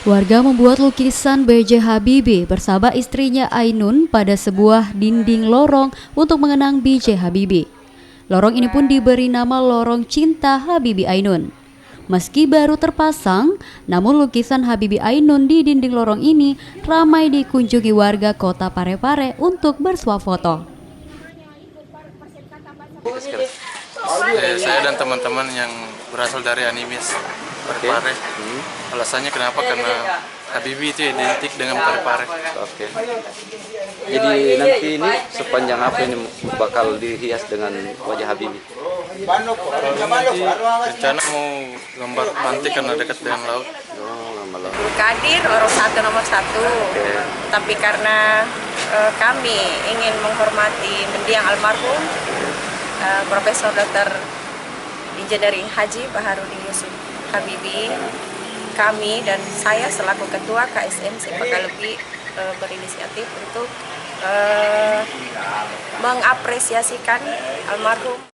Warga membuat lukisan B.J. Habibie bersama istrinya Ainun pada sebuah dinding lorong untuk mengenang B.J. Habibie. Lorong ini pun diberi nama Lorong Cinta Habibie Ainun. Meski baru terpasang, namun lukisan Habibie Ainun di dinding lorong ini ramai dikunjungi warga kota Parepare untuk bersuah foto. Saya dan teman-teman yang berasal dari Animis Parepare. Alasannya kenapa? Karena Habibie itu identik dengan Parepare. Oke. Jadi nanti ini sepanjang apa ini bakal dihias dengan wajah Habibie? Nanti rencana mau gambar pantai karena dekat dengan laut. Kadir orang satu nomor satu. Tapi karena kami ingin menghormati mendiang almarhum Profesor Dr. Insinyur Haji Baharudin Yusuf Habibie, kami dan saya selaku Ketua KSM Sepakalebi berinisiatif untuk mengapresiasikan almarhum.